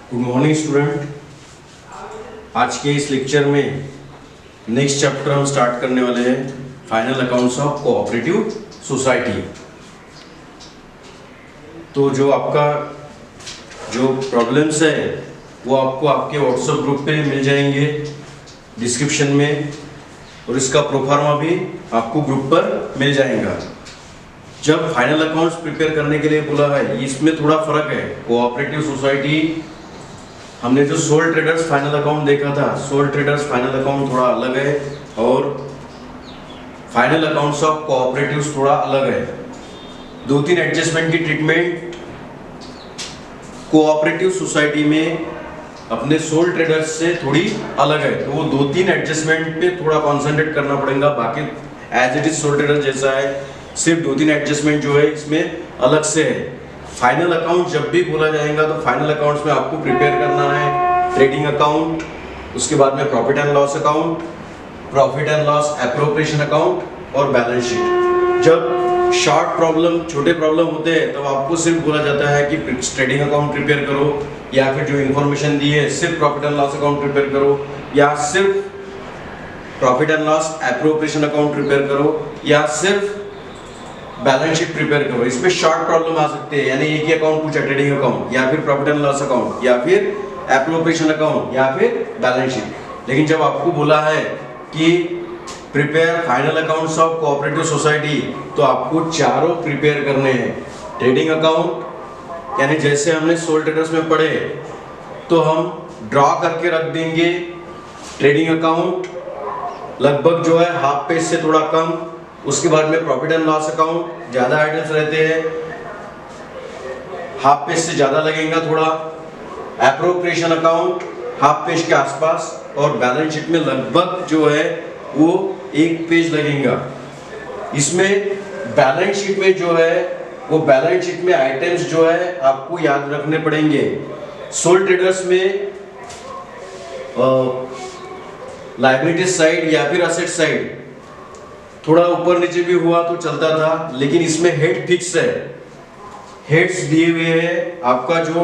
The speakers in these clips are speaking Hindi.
Good morning student. आज के इस लेक्चर में नेक्स्ट चैप्टर हम स्टार्ट करने वाले हैं, final accounts of cooperative society. तो जो आपका जो प्रॉब्लम्स है वो आपको आपके व्हाट्सएप ग्रुप पे मिल जाएंगे डिस्क्रिप्शन में, और इसका प्रोफार्मा भी आपको ग्रुप पर मिल जाएगा। जब फाइनल अकाउंट्स प्रिपेयर करने के लिए बोला है, इसमें थोड़ा फर्क है। कोऑपरेटिव सोसाइटी, हमने जो सोल ट्रेडर्स फाइनल अकाउंट देखा था, सोल ट्रेडर्स फाइनल अकाउंट थोड़ा अलग है और फाइनल अकाउंट्स ऑफ कोऑपरेटिव्स थोड़ा अलग है। दो तीन एडजस्टमेंट की ट्रीटमेंट कोऑपरेटिव सोसाइटी में अपने सोल ट्रेडर्स से थोड़ी अलग है, तो वो दो तीन एडजस्टमेंट पे थोड़ा कॉन्सेंट्रेट करना पड़ेगा। बाकी as it is sole trader जैसा है, सिर्फ दो तीन एडजस्टमेंट जो है इसमें अलग से है। फाइनल अकाउंट जब भी बोला जाएगा तो फाइनल अकाउंट्स में आपको प्रिपेयर करना है ट्रेडिंग अकाउंट, उसके बाद में profit and loss account, profit and loss appropriation account और बैलेंस शीट। जब शॉर्ट प्रॉब्लम, छोटे प्रॉब्लम होते हैं तब आपको सिर्फ बोला जाता है कि ट्रेडिंग अकाउंट प्रिपेयर करो, या फिर जो इन्फॉर्मेशन दी है सिर्फ profit and loss account prepare करो, या सिर्फ profit and loss appropriation account prepare करो, या सिर्फ बैलेंस शीट प्रिपेयर करो। इसमें शॉर्ट प्रॉब्लम आ सकते हैं, यानी एक ही अकाउंट पूछा, ट्रेडिंग अकाउंट या फिर प्रॉफिट एंड लॉस अकाउंट या फिर एप्रोप्रिएशन अकाउंट या फिर बैलेंस शीट। लेकिन जब आपको बोला है कि prepare final accounts of cooperative society, तो आपको चारों प्रिपेयर करने हैं। ट्रेडिंग अकाउंट यानी जैसे हमने सोल ट्रेडर्स में पढ़े, तो हम ड्रॉ करके रख देंगे ट्रेडिंग अकाउंट लगभग जो है हाफ पेज से थोड़ा कम। उसके बाद में प्रॉफिट एंड लॉस अकाउंट, ज्यादा आइटम्स रहते हैं, हाफ पेज से ज्यादा लगेगा थोड़ा। एप्रोप्रिएशन अकाउंट हाफ पेज के आसपास, और बैलेंस शीट में लगभग जो है वो एक पेज लगेगा। इसमें बैलेंस शीट में जो है वो बैलेंस शीट में आइटम्स जो है आपको याद रखने पड़ेंगे। सोल ट्रेडर्स में लायबिलिटी साइड या फिर असेट साइड थोड़ा ऊपर नीचे भी हुआ तो चलता था, लेकिन इसमें हेड फिक्स है। हेड्स दिए हुए हैं। आपका जो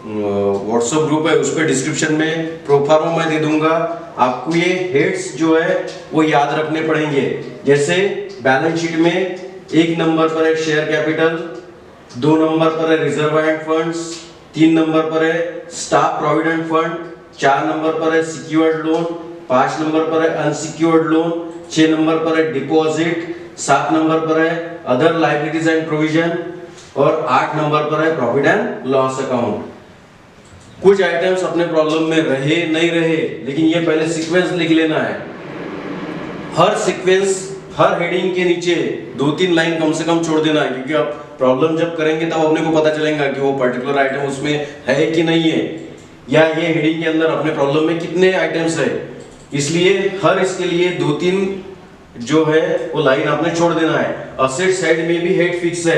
व्हाट्सएप ग्रुप है उस पर डिस्क्रिप्शन में प्रोफार्मा मैं दे दूंगा। आपको ये हेड्स जो है वो याद रखने पड़ेंगे। जैसे बैलेंस शीट में एक नंबर पर है शेयर कैपिटल, दो नंबर पर है रिजर्व एंड फंड्स, तीन नंबर पर है स्टाफ प्रोविडेंट फंड, चार नंबर पर है सिक्योर्ड लोन, पांच नंबर पर है अनसिक्योर्ड लोन, 6 नंबर पर है डिपॉजिट, 7 नंबर पर है अदर लायबिलिटीज एंड प्रोविजन, और 8 नंबर पर है प्रॉफिट एंड लॉस अकाउंट। कुछ आइटम्स अपने प्रॉब्लम में रहे नहीं रहे, लेकिन ये पहले सीक्वेंस लिख लेना है। हर सीक्वेंस, हर हेडिंग के नीचे दो तीन लाइन कम से कम छोड़ देना है, क्योंकि आप प्रॉब्लम जब करेंगे तब अपने को पता चलेगा कि वो पर्टिकुलर आइटम उसमें है कि नहीं है, या ये हेडिंग के अंदर अपने प्रॉब्लम में कितने आइटम्स है। इसलिए हर इसके लिए दो तीन जो है वो लाइन आपने छोड़ देना है। असेट साइड में भी हेड फिक्स है।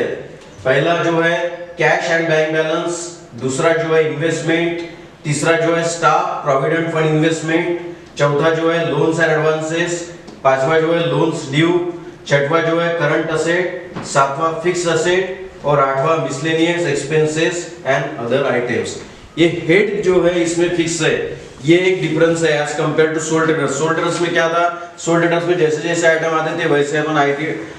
पहला जो है कैश एंड बैंक बैलेंस, दूसरा जो है इन्वेस्टमेंट, तीसरा जो है स्टाफ प्रोविडेंट फंड इन्वेस्टमेंट, चौथा जो है लोन्स एंड एडवांसेस, पांचवा जो है लोन्स ड्यू, छठवा जो है करंट असेट, सातवां फिक्स असेट, और आठवां miscellaneous expenses and other items. ये हेड जो है इसमें फिक्स है। ये एक डिफरेंस है as compare to sole traders. Sole traders में क्या था, सोल ट्रेडर्स में जैसे जैसे आइटम आते थे वैसे अपन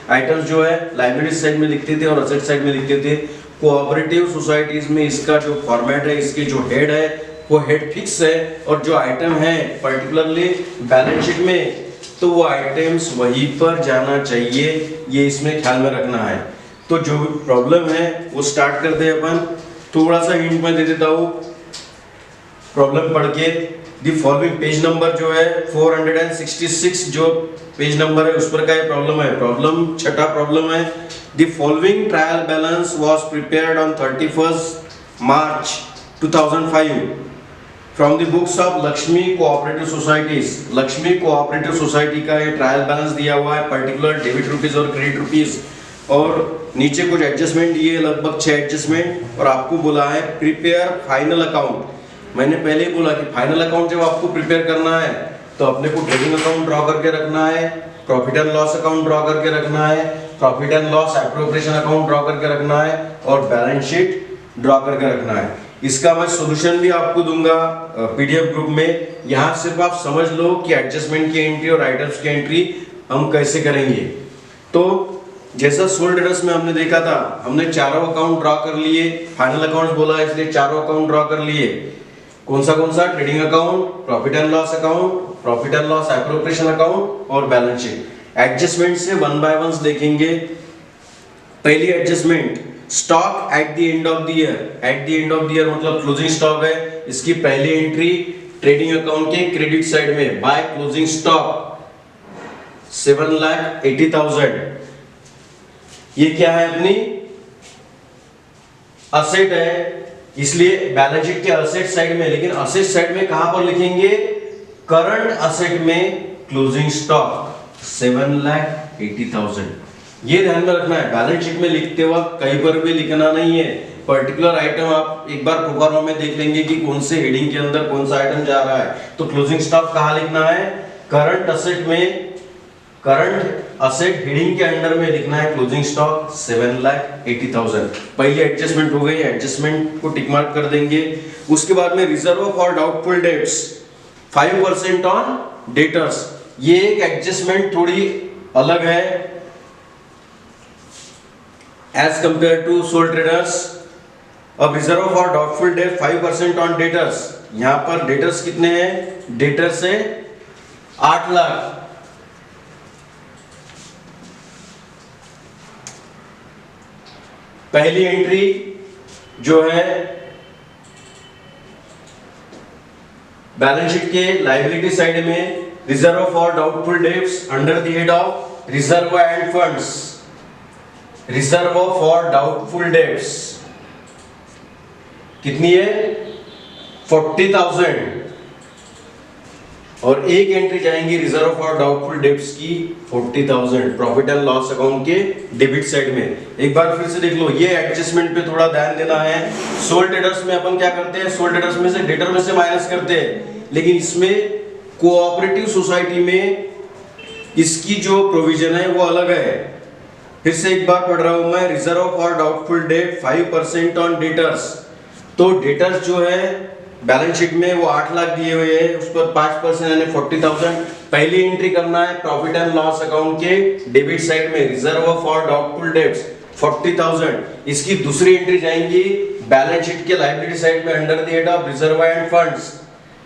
आइटम्स जो है लायबिलिटी साइड में लिखते थे और असेट साइड में लिखते थे। कोऑपरेटिव सोसाइटीज में इसका जो फॉर्मेट है, इसके जो हेड है वो हेड फिक्स है, और जो आइटम है पर्टिकुलरली बैलेंस शीट में, तो वो आइटम्स वहीं पर जाना चाहिए। ये इसमें ख्याल में रखना है। तो जो प्रॉब्लम है वो स्टार्ट करते हैं अपन। थोड़ा सा हिंट मैं दे देता हूँ प्रॉब्लम पढ़ के। दी फॉलोइंग पेज नंबर जो है 466 जो पेज नंबर है उस पर का ये प्रॉब्लम है। प्रॉब्लम छठा प्रॉब्लम है। The following trial balance was prepared on 31st March 2005 from the books of Lakshmi cooperative societies. Lakshmi cooperative society का ये ट्रायल बैलेंस दिया हुआ है, पर्टिकुलर डेबिट रुपीज और क्रेडिट रुपीज, और नीचे कुछ एडजस्टमेंट दिए, लगभग 6 एडजस्टमेंट, और आपको बोला है प्रिपेयर फाइनल अकाउंट। मैंने पहले ही बोला कि फाइनल अकाउंट जब आपको प्रिपेयर करना है तो अपने को ट्रेडिंग अकाउंट ड्रॉ करके रखना है, profit and loss account draw करके रखना है, profit and loss appropriation account draw करके रखना है, और बैलेंस शीट ड्रॉ करके रखना है। इसका मैं सॉल्यूशन भी आपको दूंगा पीडीएफ ग्रुप में। यहाँ सिर्फ आप समझ लो कि एडजस्टमेंट की एंट्री और आइटम्स की एंट्री हम कैसे करेंगे। तो जैसा सोल्ड ट्रेडर्स में हमने देखा था, हमने चारों अकाउंट ड्रॉ कर लिए, फाइनल अकाउंट बोला इसलिए चारों अकाउंट ड्रॉ कर लिए। कौन सा trading account, profit and loss account, profit and loss appropriation account और बैलेंस शीट। एडजस्टमेंट से वन बाय वन देखेंगे। पहली adjustment, stock at the end of the year. At the end of the year मतलब क्लोजिंग स्टॉक है, इसकी पहली एंट्री ट्रेडिंग अकाउंट के क्रेडिट साइड में बाय क्लोजिंग स्टॉक 7,80,000। ये क्या है, अपनी असेट है, इसलिए बैलेंस शीट के असेट साइड में। लेकिन असेट साइड में कहां पर लिखेंगे, करंट असेट में क्लोजिंग स्टॉक 7,80,000। ये ध्यान में रखना है। बैलेंस शीट में लिखते वक्त कहीं पर भी लिखना नहीं है। पर्टिकुलर आइटम आप एक बार प्रोफार्मा में देख लेंगे कि कौन से हेडिंग के अंदर कौन सा आइटम जा रहा है। तो क्लोजिंग स्टॉक कहां लिखना है, करंट असेट में, करंट असेट हेडिंग के अंडर में लिखना है क्लोजिंग स्टॉक 7,80,000। पहली एडजस्टमेंट हो गई, एडजस्टमेंट को टिक मार्क कर देंगे। उसके बाद में reserve for doubtful debts 5% on debtors. ये एक एडजस्टमेंट थोड़ी अलग है as compare to sold traders. अब reserve for doubtful debt 5% on debtors, यहां पर डेटर्स कितने हैं, डेटर्स से 8 लाख। पहली एंट्री जो है बैलेंस शीट के लायबिलिटी साइड में, reserve for doubtful dates under the head of reserve and funds. Reserve for doubtful dates कितनी है, 40,000। और एक एंट्री जाएंगी रिजर्व फॉर डाउटफुल डेट्स की 40,000 प्रॉफिट एंड लॉस अकाउंट के डेबिट साइड में। एक बार फिर से देख लो, ये एडजस्टमेंट पे थोड़ा ध्यान देना है। सोल्ड ट्रेडर्स में अपन क्या करते हैं, सोल्ड ट्रेडर्स में से डेटर में से माइनस करते हैं, लेकिन इसमें कोऑपरेटिव सोसाइटी में इसकी जो प्रोविजन है वो अलग है। फिर से एक बार पढ़ रहा हूं मैं, reserve for doubtful debt 5% on debtors. तो डेटर्स जो है बैलेंस शीट में वो 8 लाख दिए हुए हैं, उस पर 5% यानी 40,000। पहली एंट्री करना है प्रॉफिट एंड लॉस अकाउंट के डेबिट साइड में, रिजर्व फॉर डाउटफुल डेट्स 40,000। इसकी दूसरी एंट्री जाएंगी बैलेंस शीट के लायबिलिटी साइड में under the head of reserve and funds.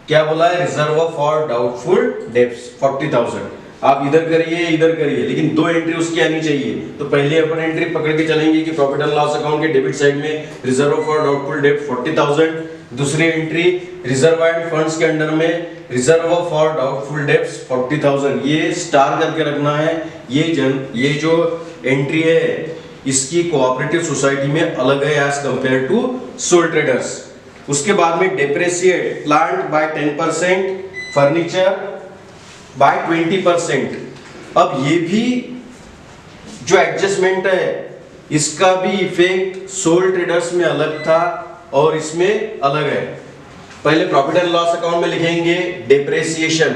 क्या बोला है, रिजर्व फॉर डाउटफुल डेट्स 40,000। आप इधर करिए, लेकिन दो एंट्री उसकी आनी चाहिए। तो पहले अपन एंट्री पकड़ के चलेंगे कि प्रॉफिट एंड लॉस अकाउंट के डेबिट साइड में रिजर्व फॉर डाउटफुल डेट 40,000। दूसरी एंट्री रिजर्व एंड फंड्स के अंडर में रिजर्व फॉर डाउटफुल डेट्स 40,000। ये स्टार करके रखना है। ये जो एंट्री है इसकी कोऑपरेटिव सोसाइटी में अलग है as compare to sold traders. उसके बाद में depreciate plant by 10%, furniture by 20%। अब ये भी जो एडजस्टमेंट है इसका भी इफेक्ट सोल्ड ट्रेडर्स में अलग था और इसमें अलग है। पहले प्रॉफिट एंड लॉस अकाउंट में लिखेंगे डेप्रिसिएशन।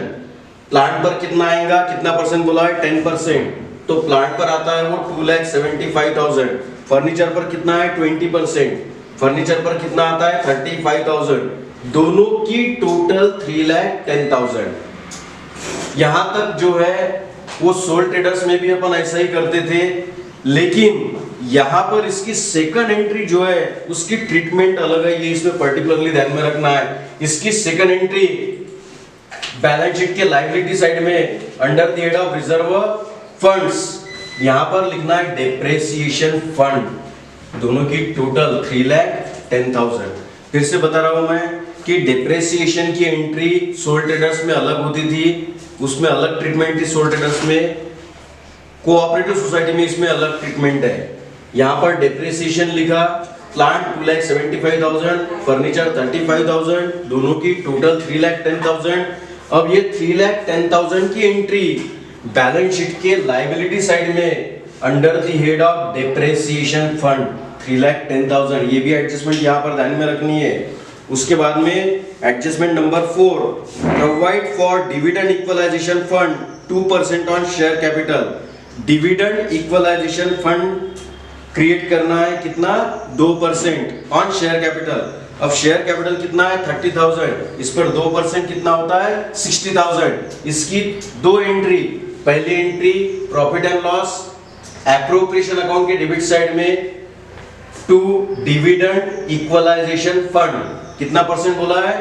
प्लांट पर कितना आएगा, कितना परसेंट बोला है, 10%। तो प्लांट पर आता है वो 2,75,000। फर्नीचर पर कितना है, 20%। फर्नीचर पर कितना आता है, 35,000। दोनों की टोटल 3,10,000। यहां तक जो है वो सोल्ड ट्रेडर्स में भी अपन ऐसा ही करते थे, लेकिन यहां पर इसकी सेकंड एंट्री जो है उसकी ट्रीटमेंट अलग है। ये इसमें पर्टिकुलरली ध्यान में रखना है। इसकी सेकंड एंट्री बैलेंस शीट के लायबिलिटी साइड में under the head of reserve funds, यहां पर लिखना है डेप्रिसिएशन फंड। दोनों की टोटल 3,10,000। फिर से बता रहा हूं मैं कि डेप्रिसिएशन की एंट्री सोल्ड ट्रेडर्स में अलग होती थी, उसमें अलग ट्रीटमेंट थी सोल्ड ट्रेडर्स में। कोऑपरेटिव सोसाइटी में इसमें अलग ट्रीटमेंट है। यहां पर डेप्रिसिएशन लिखा, प्लांट 2,75,000, फर्नीचर 35,000, दोनों की टोटल 3,10,000। अब ये 3,10,000 की एंट्री बैलेंस शीट के लायबिलिटी साइड में under the head of depreciation fund 3,10,000। ये भी एडजस्टमेंट यहां पर ध्यान में रखनी है। उसके बाद में adjustment number 4, provide for dividend equalisation fund 2% on share capital. Dividend equalisation fund create करना है कितना 2% ऑन शेयर कैपिटल। अब शेयर कैपिटल कितना है 30,000, इस पर 2% कितना होता है 60,000। इसकी दो एंट्री, पहली entry profit and loss appropriation account के डेबिट साइड में टू डिविडेंड इक्वलाइजेशन फंड, कितना परसेंट बोला है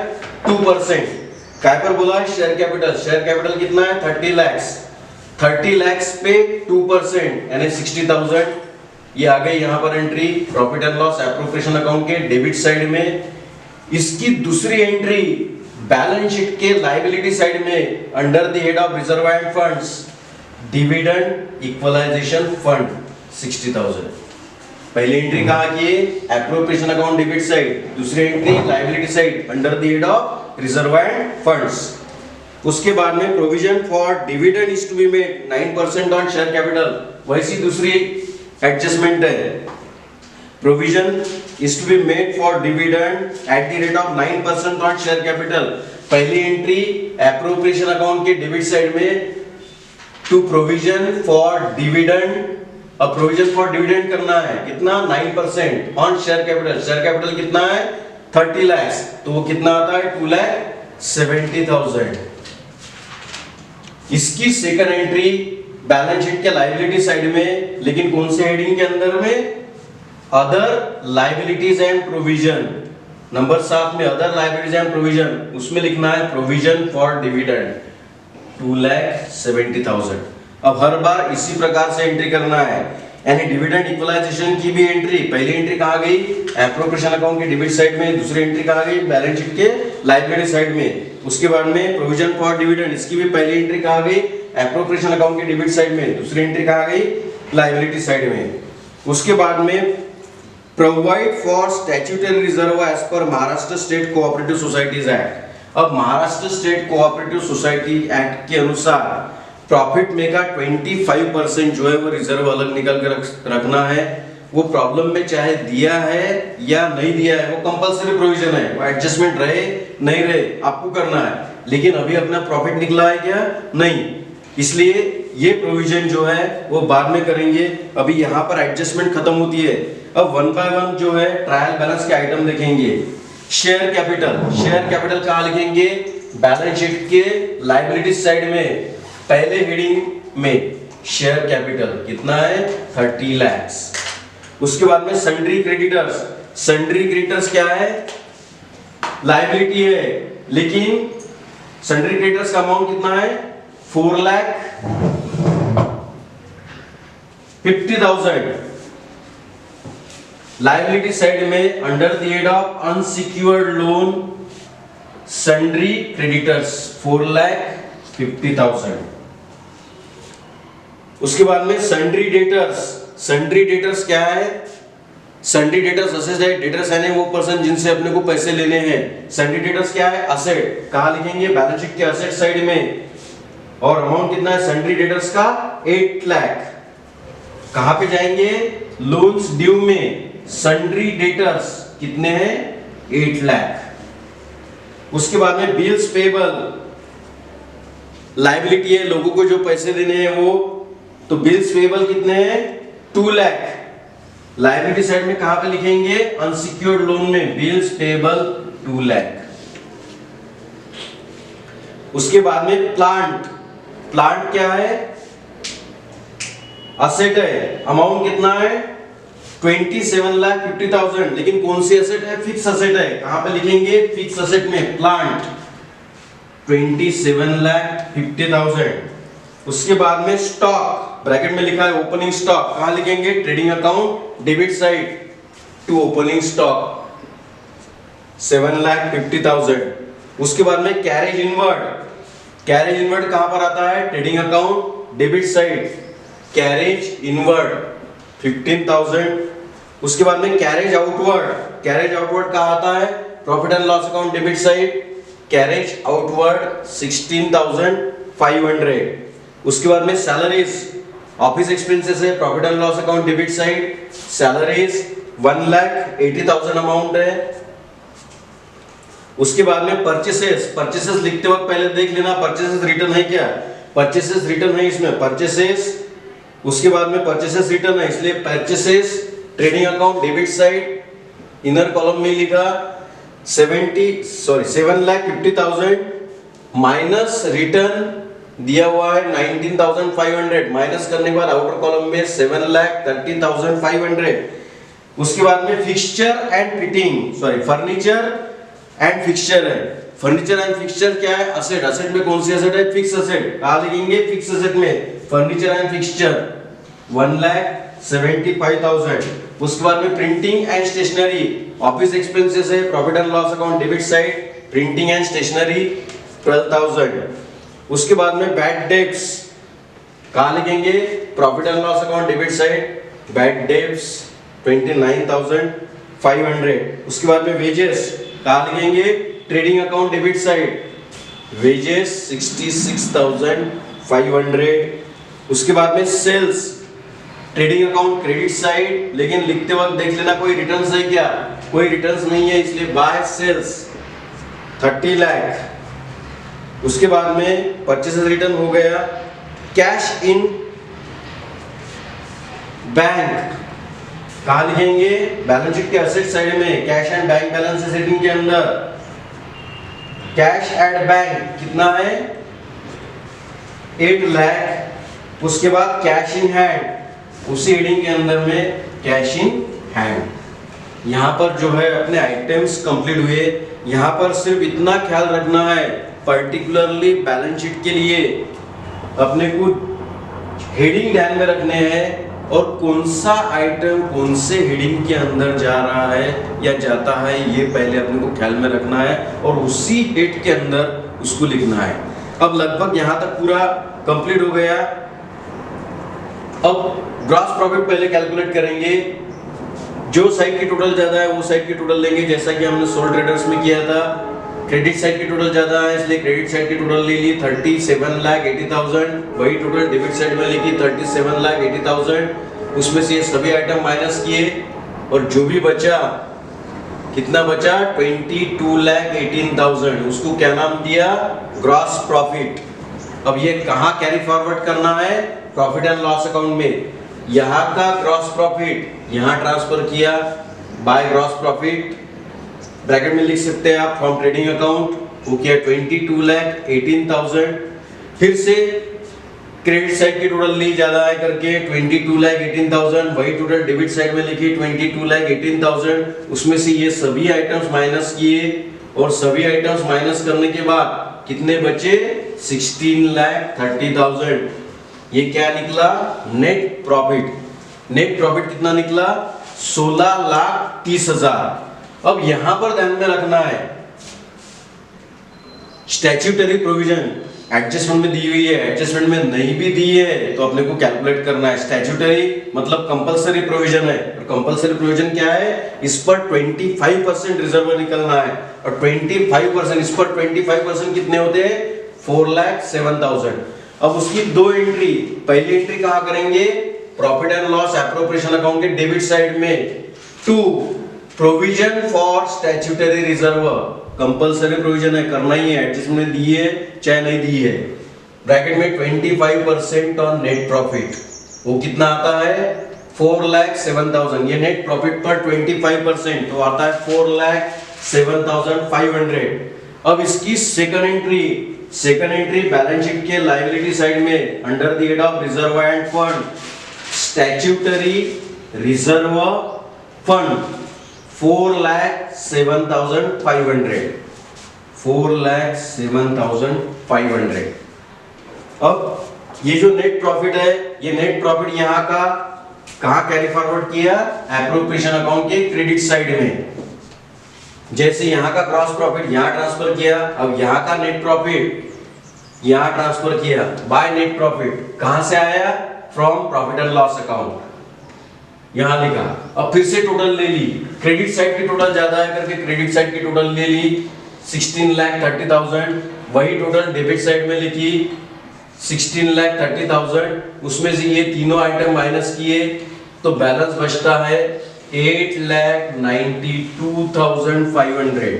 2%। काय पर बोला है शेयर कैपिटल, शेयर कैपिटल कितना है 30 लाख, 30 लाख पे 2% यानी 60,000। ये आ गई यहां पर entry profit and loss appropriation account के डेबिट साइड में। इसकी दूसरी एंट्री बैलेंस शीट के लायबिलिटी साइड में under the head of reserve and funds dividend equalisation fund 60,000। पहली एंट्री कहां की है एप्रोप्रिएशन अकाउंट डेबिट साइड, दूसरी entry liability side under the head of reserve and funds. उसके बाद में provision for dividend is to be made 9% on share capital, वैसी दूसरी एडजस्टमेंट है। Provision is to be made for dividend at the rate of 9% on share capital. पहली एंट्री एप्रोप्रिएशन अकाउंट के डेबिट साइड में टू प्रोविजन फॉर डिविडेंड। अब प्रोविजन फॉर डिविडेंड करना है कितना 9% on share capital, share capital कितना है 30 लाख, तो वो कितना आता है 2,70,000। इसकी सेकंड एंट्री बैलेंस शीट के लायबिलिटी साइड में, लेकिन कौन से हेडिंग के अंदर में other liabilities and provision, number 7 में अदर लायबिलिटीज एंड प्रोविजन, उसमें लिखना है प्रोविजन फॉर डिविडेंड 2,70,000। अब हर बार इसी प्रकार से एंट्री करना है, यानी डिविडेंड इक्वलाइजेशन की भी एंट्री, पहली एंट्री कहां गई एप्रोप्रिएशन अकाउंट के डेबिट साइड में, दूसरी एंट्री कहां गई बैलेंस शीट के लायबिलिटी साइड में। उसके बाद में प्रोविजन फॉर डिविडेंड, इसकी भी पहली एंट्री कहां गई एप्रोप्रिएशन अकाउंट के डेबिट साइड में, दूसरी एंट्री कहां गई लायबिलिटी साइड में। उसके बाद में provide for statutory reserve as पर Maharashtra state cooperative societies act. अब Maharashtra state cooperative society act के अनुसार प्रॉफिट में का 25% जो है वो रिजर्व अलग निकाल के रखना है। वो प्रॉब्लम में चाहे दिया है या नहीं दिया है, वो कंपलसरी प्रोविजन है, वो एडजस्टमेंट रहे नहीं रहे आपको करना है। लेकिन अभी अपना प्रॉफिट निकला है क्या नहीं, इसलिए ये प्रोविजन जो है वो बाद में करेंगे। अभी यहाँ पर एडजस्टमेंट खत्म होती है। अब 1 बाय 1 जो है ट्रायल बैलेंस के आइटम देखेंगे। शेयर कैपिटल, शेयर कैपिटल कहाँ लिखेंगे बैलेंस शीट के लायबिलिटी साइड में, पहले हेडिंग में शेयर कैपिटल कितना है 30 लाख। उसके बाद में सन्ड्री क्रेडिटर्स, सन्ड्री क्रेडिटर्स क्या है लायबिलिटी है, लेकिन सन्ड्री क्रेडिटर्स का अमाउंट कितना है 4,50,000। लायबिलिटी साइड में under the head of unsecured loan sundry creditors 4,50,000। उसके बाद में सन्ड्री डेटर्स, सन्ड्री डेटर्स क्या है सन्ड्री डेटर्स असेट है, डेटर्स यानी वो पर्सन जिनसे अपने को पैसे लेने हैं। सन्ड्री डेटर्स क्या है असेट, कहां लिखेंगे बैलेंस शीट के असेट साइड में। और अमाउंट कितना है सन्ड्री डेटर्स का 8 लाख। कहां पे जाएंगे लोन्स ड्यू में, सन्ड्री डेटर्स कितने हैं 8 लाख। उसके बाद में बिल्स पेबल, लायबिलिटी है लोगों को जो पैसे देने हैं वो, तो बिल्स पेबल कितने हैं 2 लाख। लायबिलिटी साइड में कहां पे लिखेंगे अनसिक्योर्ड लोन में बिल्स पेबल 2 लाख। उसके बाद में प्लांट, प्लांट क्या है असेट है, अमाउंट कितना है 27,50,000। लेकिन कौन सी असेट है फिक्स असेट है, कहां पे लिखेंगे फिक्स असेट में प्लांट 27,50,000। उसके बाद में स्टॉक, ब्रैकेट में लिखा है ओपनिंग स्टॉक, कहां लिखेंगे trading account debit side to opening stock 7,50,000। उसके बाद में कैरेज इनवर्ड, कैरेज इनवर्ड कहां पर आता है trading account debit side carriage inward 15,000। उसके बाद में कैरेज आउटवर्ड, कैरेज आउटवर्ड कहां आता है profit and loss account debit side carriage outward 16,500। उसके बाद में सैलरीज, ऑफिस एक्सपेंसेस है profit and loss account debit side, salaries 1,80,000 amount है। उसके बाद में परचेसेस, परचेसेस लिखते वक्त पहले देख लेना परचेसेस रिटर्न है क्या, परचेसेस रिटर्न है इसमें परचेसेस। उसके बाद में परचेसेस रिटर्न है इसलिए purchases trading account debit side, inner column में लिखा 7,50,000 माइनस रिटर्न दिया हुआ है 19,500, माइनस करने के बाद आउटर कॉलम में 7,30,500। उसके बाद में fixture and fitting, furniture and fixture है। फर्नीचर एंड फिक्सचर क्या है? असेट। असेट में कौन सी असेट है? Fix asset. कहां लिखेंगे? फिक्स असेट में फर्नीचर एंड फिक्सचर 1,75,000। उसके बाद में printing and stationery, office expenses है, profit and loss account debit side, printing and stationery 12,000। उसके बाद में बैड डेब्ट्स कहां लिखेंगे? Profit and loss account debit side, bad debts 29,500। उसके बाद में वेजेस कहां लिखेंगे? Trading account debit side, wages 66,500। उसके बाद में sales, trading account credit side, लेकिन लिखते वक्त देख लेना कोई रिटर्न्स है क्या? कोई रिटर्न्स नहीं है, इसलिए बाय सेल्स 30 लाख। उसके बाद में परचेसेस रिटर्न हो गया। कैश इन बैंक कहां लिखेंगे? बैलेंस शीट के असेट साइड में, cash and bank balance heading के अंदर। कैश एट बैंक कितना है? 8 लाख। उसके बाद कैश इन हैंड, उसी हेडिंग के अंदर में कैश इन हैंड। यहां पर जो है अपने आइटम्स कंप्लीट हुए। यहां पर सिर्फ इतना ख्याल रखना है, पर्टिकुलरली बैलेंस शीट के लिए अपने को हेडिंग ध्यान में रखने हैं और कौन सा आइटम कौन से हेडिंग के अंदर जा रहा है या जाता है, ये पहले अपने को ख्याल में रखना है और उसी हेड के अंदर उसको लिखना है। अब लगभग यहां तक पूरा कंप्लीट हो गया। अब ग्रॉस प्रॉफिट पहले कैलकुलेट करेंगे। जो साइड की टोटल ज्यादा है वो साइड की टोटल लेंगे, जैसा कि हमने सोल ट्रेडर्स में किया था। क्रेडिट साइड की टोटल ज्यादा है इसलिए क्रेडिट साइड की टोटल ले ली 37,80,000। वही टोटल डेबिट साइड में लिखी 37,80,000। उसमें से ये सभी आइटम माइनस किए और जो भी बचा, कितना बचा? 22,18,000। उसको क्या नाम दिया? Gross profit. अब ये कहां कैरी फॉरवर्ड करना है? प्रॉफिट एंड लॉस अकाउंट में। यहां का ग्रॉस प्रॉफिट यहां ट्रांसफर किया बाय ग्रॉस प्रॉफिट, ब्रैकेट में लिख सकते हैं आप फ्रॉम ट्रेडिंग अकाउंट, वो किया 22,18,000। फिर से क्रेडिट साइड की टोटल ली ज्यादा है करके 22,18,000। वही टोटल डेबिट साइड में लिखी 22,18,000। उसमें से ये सभी आइटम्स माइनस किए और सभी आइटम्स माइनस करने के बाद कितने बचे? 16,30,000। ये क्या निकला? Net profit. नेट प्रॉफिट कितना निकला? 16,30,000। अब यहां पर ध्यान में रखना है, स्टैट्यूटरी प्रोविजन एडजस्टमेंट में दी हुई है, एडजस्टमेंट में नहीं भी दी है तो अपने को कैलकुलेट करना है। स्टैट्यूटरी मतलब कंपलसरी प्रोविजन है, और कंपलसरी प्रोविजन क्या है? इस पर 25% रिजर्व निकलना है और 25% इस पर 25% कितने होते हैं? 4,07,000। अब उसकी दो एंट्री, पहली एंट्री कहां करेंगे? Profit and loss appropriation account के डेबिट साइड में। 2 provision for statutory reserve, compulsory provision है, करना ही है, एडजस्टमेंट दी है चाहे नहीं दी है। ब्रैकेट में 25% ऑन नेट प्रॉफिट, वो कितना आता है? 4,07,000। ये नेट प्रॉफिट पर 25% तो आता है 4,07,500। अब इसकी सेकंड एंट्री, बैलेंस शीट के लायबिलिटी साइड में under the head of reserve end fund, statutory reserve fund 4,07,500। 4,07,500। अब ये जो नेट प्रॉफिट है, ये नेट प्रॉफिट यहाँ का कहाँ कैरी फॉरवर्ड किया? एप्रोप्रिएशन अकाउंट के क्रेडिट साइड में। जैसे यहाँ का ग्रॉस प्रॉफिट यहाँ ट्रांसफर किया, अब यहाँ का नेट प्रॉफिट यहाँ ट्रांसफर किया बाय नेट प्रॉफिट। कहां से आया? From profit and loss account, यहां लिखा। अब फिर से टोटल ले ली, क्रेडिट साइड की टोटल ज्यादा है करके क्रेडिट साइड की टोटल ले ली 16,30,000। वही टोटल डेबिट साइड में लिखी 16,30,000। उसमें से ये तीनों आइटम माइनस किए तो बैलेंस बचता है 8,92,500।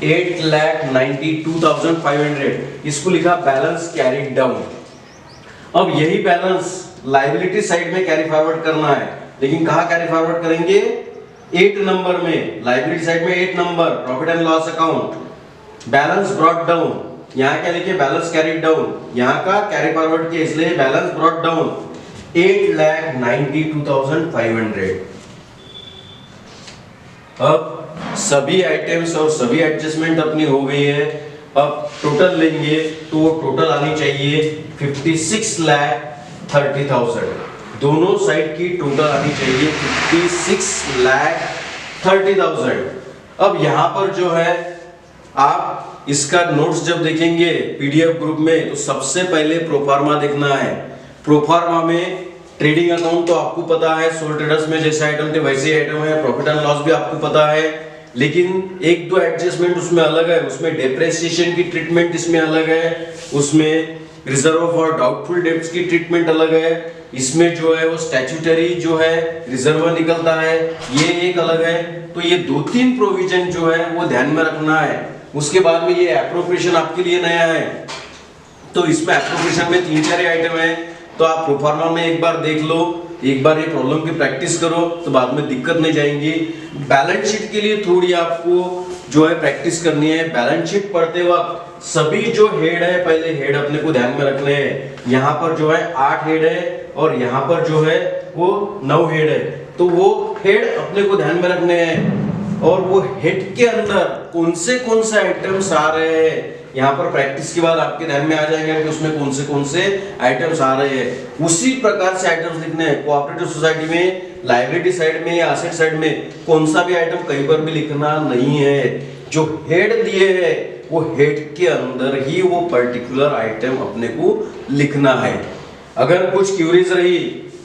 8,92,500। इसको लिखा बैलेंस कैरीड डाउन। अब यही बैलेंस लायबिलिटी साइड में कैरी फॉरवर्ड करना है। लेकिन कहाँ कैरी फॉरवर्ड करेंगे? 8 नंबर में, लाइबिलिटी साइड में 8 number, profit and loss account, balance brought down, यहाँ क्या लिखे? बैलेंस कैरीड डाउन, यहाँ का कैरी फॉरवर्ड किया इसलिए बैलेंस ब्रॉट डाउन 8,92,500। अब सभी आइटम्स और सभी एडजस्टमेंट अपनी हो गई है। अब टोटल लेंगे तो टोटल आनी चाहिए 56,30,000। दोनों साइड की टोटल आनी चाहिए 56,30,000। अब यहां पर जो है आप इसका नोट्स जब देखेंगे पीडीएफ ग्रुप में तो सबसे पहले प्रोफार्मा देखना है। प्रोफार्मा में ट्रेडिंग अकाउंट तो आपको पता है, सोल ट्रेडर्स में जैसे आइटम थे वैसे आइटम है, प्रॉफिट एंड लॉस भी आपको पता है, लेकिन एक दो एडजस्टमेंट उसमें अलग है। उसमें डेप्रिसिएशन की ट्रीटमेंट इसमें अलग है, उसमें रिजर्व फॉर डाउटफुल डेब्ट्स की ट्रीटमेंट अलग है, इसमें जो है वो स्टैट्यूटरी जो है रिजर्व निकलता है, ये एक अलग है। तो ये 2-3 प्रोविजन जो है वो ध्यान में रखना है। उसके बाद में ये एप्रोप्रिएशन आपके लिए नया है, तो इसमें एप्रोप्रिएशन में 3-4 आइटम है। तो आप प्रोफार्मा में एक बार देख लो, एक बार ये प्रॉब्लम की प्रैक्टिस करो तो बाद में दिक्कत नहीं जाएंगी। बैलेंस शीट के लिए थोड़ी आपको जो है प्रैक्टिस करनी है। बैलेंस शीट पढ़ते वक्त सभी जो हेड है, पहले हेड अपने को ध्यान में रखने हैं। यहाँ पर जो है 8 हेड है और यहाँ पर जो है वो 9 हेड है, तो वो हेड अपने को ध्यान में रखने हैं। और वो हेड के अंदर कौन से आइटम्स आ रहे हैं, यहाँ पर प्रैक्टिस के बाद आपके ध्यान में आ जाएंगे कि उसमें कौन से आइटम्स आ रहे हैं। उसी प्रकार से आइटम्स लिखने हैं। कोऑपरेटिव सोसाइटी में लायबिलिटी साइड में या एसेट साइड में कौन सा भी आइटम कहीं पर भी लिखना नहीं है। जो हेड दिए है वो हेड के अंदर ही वो पर्टिकुलर आइटम अपने को लिखना है। अगर कुछ क्यूरीज रही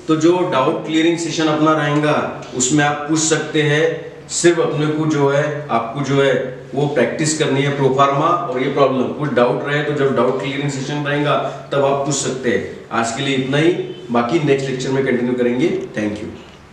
तो जो डाउट क्लियरिंग सेशन अपना रहेगा उसमें आप पूछ सकते हैं। सिर्फ अपने को जो है आपको जो है वो प्रैक्टिस करनी है प्रोफार्मा और ये प्रॉब्लम। कुछ डाउट रहे तो जब डाउट क्लियरिंग सेशन रहेगा तब आप पूछ सकते हैं। आज के लिए इतना ही, बाकी नेक्स्ट लेक्चर में कंटिन्यू करेंगे। Thank you.